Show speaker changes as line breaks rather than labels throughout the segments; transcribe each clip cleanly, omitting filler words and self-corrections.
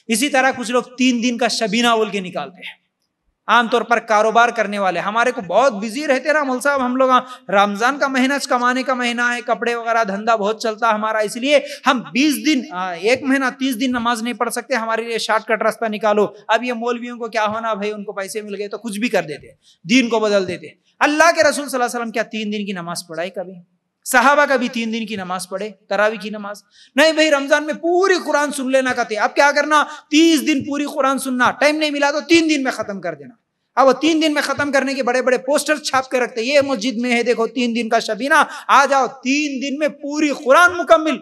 اسی طرح کچھ لوگ 3 دن کا شبینہ بول کے نکالتے ہیں، عام طور پر کاروبار کرنے والے ہمارے کو بہت بزی رہتے نا مول صاحب، ہم لوگ رمضان کا مہینہ کمانے کا مہینہ ہے، کپڑے وغیرہ دھندا بہت چلتا ہمارا، اس لیے ہم 20 دن 1 مہینہ 30 دن نماز نہیں پڑھ سکتے، ہمارے لیے شارٹ کٹ راستہ نکالو۔ اب یہ مولویوں کو کیا ہونا بھائی، ان کو پیسے مل گئے تو کچھ بھی کر دیتے، دین کو بدل دیتے۔ اللہ کے رسول صلی اللہ علیہ وسلم کیا 3 دن کی نماز پڑھائی کبھی؟ صحابہ کبھی 3 دن کی نماز پڑھے، تراویح کی نماز؟ نہیں بھائی، رمضان میں پوری قرآن سن لینا کہتے، اب کیا کرنا 30 دن پوری قرآن سننا، ٹائم نہیں ملا تو 3 دن میں ختم کر دینا۔ اب وہ 3 دن میں ختم کرنے کے بڑے بڑے پوسٹر چھاپ کے رکھتے، یہ مسجد میں ہے دیکھو 3 دن کا شبینہ، آ جاؤ 3 دن میں پوری قرآن مکمل۔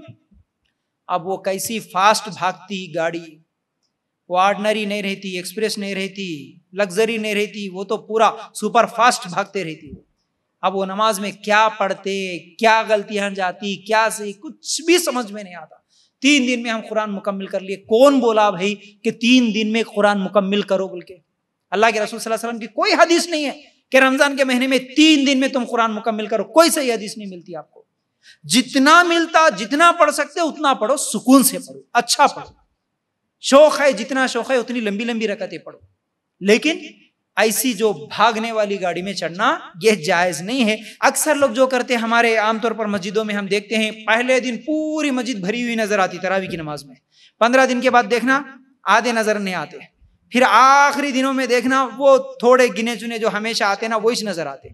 اب وہ کیسی فاسٹ بھاگتی گاڑی، وہ آرڈنری نہیں رہتی، ایکسپریس نہیں رہتی، لگژری نہیں رہتی، وہ تو پورا سپر فاسٹ بھاگتے رہتی۔ اب وہ نماز میں کیا پڑھتے، کیا غلطیاں جاتی، کیا صحیح، کچھ بھی سمجھ میں نہیں آتا۔ 3 دن میں ہم قرآن مکمل کر لیے، کون بولا بھائی کہ 3 دن میں قرآن مکمل کرو بول کے؟ اللہ کے رسول صلی اللہ علیہ وسلم کی کوئی حدیث نہیں ہے کہ رمضان کے مہینے میں 3 دن میں تم قرآن مکمل کرو، کوئی صحیح حدیث نہیں ملتی آپ کو۔ جتنا ملتا، جتنا پڑھ سکتے اتنا پڑھو، سکون سے پڑھو، اچھا پڑھو، شوق ہے جتنا شوق ہے اتنی لمبی لمبی رکعتیں پڑھو، لیکن ایسی جو بھاگنے والی گاڑی میں چڑھنا یہ جائز نہیں ہے۔ اکثر لوگ جو کرتے ہیں، ہمارے عام طور پر مسجدوں میں ہم دیکھتے ہیں، پہلے دن پوری مسجد بھری ہوئی نظر آتی تراویح کی نماز میں، 15 دن کے بعد دیکھنا آدھے نظر نہیں آتے، پھر آخری دنوں میں دیکھنا وہ تھوڑے گنے چنے جو ہمیشہ آتے نا وہی نظر آتے۔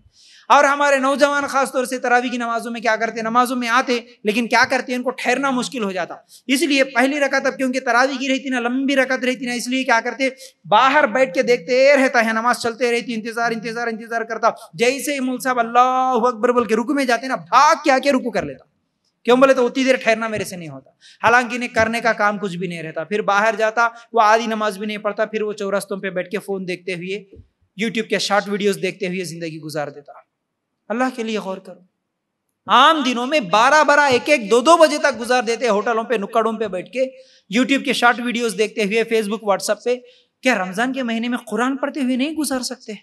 اور ہمارے نوجوان خاص طور سے تراویح کی نمازوں میں کیا کرتے، نمازوں میں آتے لیکن کیا کرتے ہیں، ان کو ٹھہرنا مشکل ہو جاتا، اس لیے پہلی رکعت اب کیونکہ تراویح کی رہتی نا، لمبی رکعت رہتی نا، اس لیے کیا کرتے، باہر بیٹھ کے دیکھتے رہتا ہے، نماز چلتے رہتی، انتظار کرتا، جیسے ہی مول صاحب اللہ اکبر بول کے رکوع میں جاتے نا، بھاگ کے آ کے رکوع کر لیتا، کیوں بولے تو اتنی دیر ٹھہرنا میرے سے نہیں ہوتا، حالانکہ انہیں کرنے کا کام کچھ بھی نہیں رہتا۔ پھر باہر جاتا، وہ آدھی نماز بھی نہیں پڑھتا، پھر وہ چوراستوں پہ بیٹھ کے فون دیکھتے ہوئے، یوٹیوب کے شارٹ ویڈیوز دیکھتے ہوئے زندگی گزار دیتا۔ اللہ کے لیے غور کرو، عام دنوں میں 12 1 2 بجے تک گزار دیتے ہوٹلوں پہ نکڑوں پہ بیٹھ کے یوٹیوب کے شارٹ ویڈیوز دیکھتے ہوئے، فیس بک واٹس ایپ پہ۔ کیا رمضان کے مہینے میں قرآن پڑھتے ہوئے نہیں گزار سکتے؟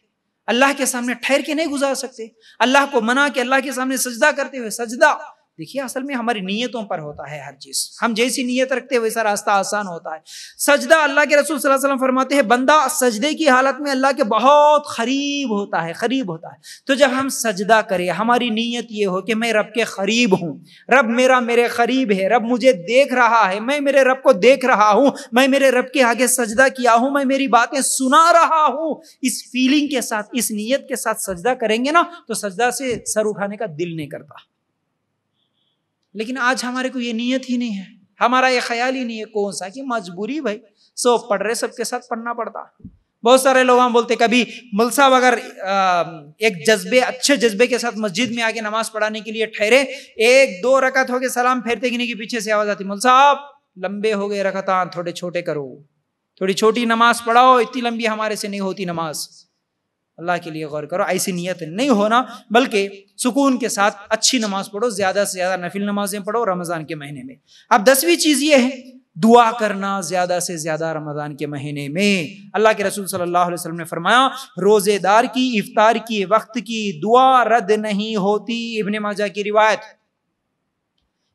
اللہ کے سامنے ٹھہر کے نہیں گزار سکتے؟ اللہ کو منا کے اللہ کے سامنے سجدہ کرتے ہوئے، سجدہ دیکھیے اصل میں ہماری نیتوں پر ہوتا ہے ہر چیز، ہم جیسی نیت رکھتے ہیں ویسا راستہ آسان ہوتا ہے۔ سجدہ اللہ کے رسول صلی اللہ علیہ وسلم فرماتے ہیں بندہ سجدے کی حالت میں اللہ کے بہت قریب ہوتا ہے۔ تو جب ہم سجدہ کریں ہماری نیت یہ ہو کہ میں رب کے قریب ہوں، رب میرے قریب ہے، رب مجھے دیکھ رہا ہے، میں میرے رب کو دیکھ رہا ہوں، میں میرے رب کے آگے سجدہ کیا ہوں، میں میری باتیں سنا رہا ہوں، اس فیلنگ کے ساتھ، اس نیت کے ساتھ سجدہ کریں گے نا تو سجدہ سے سر اٹھانے کا دل نہیں کرتا۔ لیکن آج ہمارے کو یہ نیت ہی نہیں ہے، ہمارا یہ خیال ہی نہیں ہے، کون سا کہ مجبوری بھائی، سب پڑھ رہے، سب کے ساتھ پڑھنا پڑتا۔ بہت سارے لوگ ہم بولتے کبھی مل صاحب اگر ایک اچھے جذبے کے ساتھ مسجد میں آگے نماز پڑھانے کے لیے ٹھہرے، 1 2 رکعت ہو کے سلام پھیرتے گنے کے پیچھے سے آواز آتی، مل صاحب لمبے ہو گئے رکعتاں، تھوڑے چھوٹے کرو، تھوڑی چھوٹی نماز پڑھاؤ، اتنی لمبی ہمارے سے نہیں ہوتی نماز۔ اللہ کے لیے غور کرو، ایسی نیت نہیں ہونا، بلکہ سکون کے ساتھ اچھی نماز پڑھو، زیادہ سے زیادہ نفل نمازیں پڑھو رمضان کے مہینے میں۔ اب 10ویں چیز یہ ہے دعا کرنا زیادہ سے زیادہ رمضان کے مہینے میں۔ اللہ کے رسول صلی اللہ علیہ وسلم نے فرمایا روزے دار کی افطار کی وقت کی دعا رد نہیں ہوتی، ابن ماجہ کی روایت،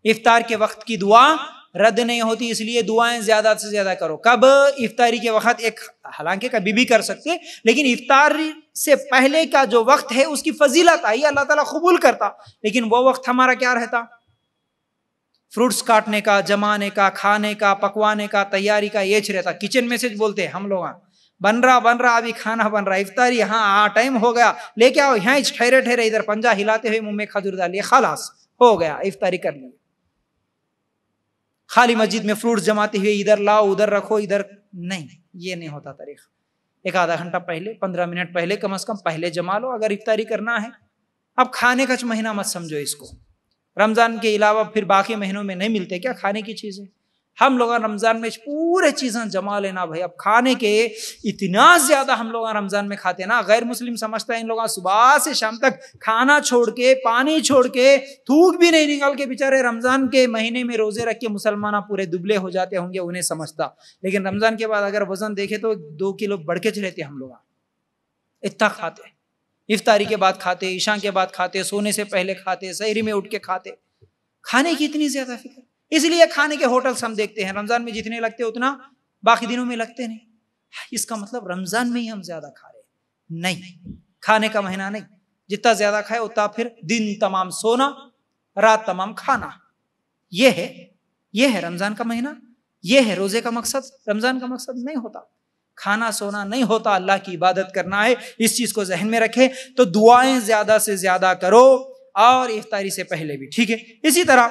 افطار کے وقت کی دعا رد نہیں ہوتی، اس لیے دعائیں زیادہ سے زیادہ کرو۔ کب؟ افطاری کے وقت، ایک حالانکہ کبھی بھی کر سکتے، لیکن افطار سے پہلے کا جو وقت ہے اس کی فضیلت آئی، اللہ تعالیٰ قبول کرتا، لیکن وہ وقت ہمارا کیا رہتا؟ فروٹس کاٹنے کا، جمانے کا، کھانے کا، پکوانے کا، تیاری کا، یہ رہتا۔ کچن میسج بولتے ہیں ہم لوگ، بن رہا ابھی کھانا بن رہا، افطاری ہاں ٹائم ہو گیا، لے کے آؤ، یہاں ٹھہرے ادھر پنجہ ہلاتے ہوئے منہ میں کھجور ڈالیے، خلاص ہو گیا، افطاری کر لی۔ خالی مسجد میں فروٹس جماتے ہوئے ادھر لاؤ ادھر رکھو، ادھر نہیں، یہ نہیں ہوتا طریقہ۔ ایک آدھا گھنٹہ پہلے، 15 منٹ پہلے کم از کم پہلے جما لو اگر افطاری کرنا ہے۔ اب کھانے کا مہینہ مت سمجھو اس کو، رمضان کے علاوہ پھر باقی مہینوں میں نہیں ملتے کیا کھانے کی چیزیں؟ ہم لوگ رمضان میں پورے چیزیں جما لینا بھائی۔ اب کھانے کے اتنا زیادہ ہم لوگ رمضان میں کھاتے ہیں نا، غیر مسلم سمجھتا ہے ان لوگ صبح سے شام تک کھانا چھوڑ کے، پانی چھوڑ کے، تھوک بھی نہیں نکال کے بیچارے رمضان کے مہینے میں روزے رکھ کے مسلمان پورے دبلے ہو جاتے ہوں گے، انہیں سمجھتا۔ لیکن رمضان کے بعد اگر وزن دیکھے تو 2 کلو بڑھ کے رہتے ہم لوگ، اتنا کھاتے، افطاری کے بعد کھاتے، عشاء کے بعد کھاتے، سونے سے پہلے کھاتے، سحری میں اٹھ کے کھاتے، کھانے کی اتنی زیادہ فکر۔ اس لیے کھانے کے ہوٹلز ہم دیکھتے ہیں رمضان میں جتنے لگتے اتنا باقی دنوں میں لگتے نہیں. اس کا مطلب رمضان میں ہی ہم زیادہ کھا رہے ہیں. نہیں، کھانے کا مہینہ نہیں. جتنا زیادہ کھائے اتنا پھر دن تمام سونا، رات تمام کھانا. یہ ہے رمضان کا مہینہ، یہ ہے روزے کا مقصد. رمضان کا مقصد نہیں ہوتا کھانا سونا، نہیں ہوتا اللہ کی عبادت کرنا ہے. اس چیز کو ذہن میں رکھے. تو دعائیں زیادہ سے زیادہ کرو، اور افطاری سے پہلے بھی. ٹھیک ہے. اسی طرح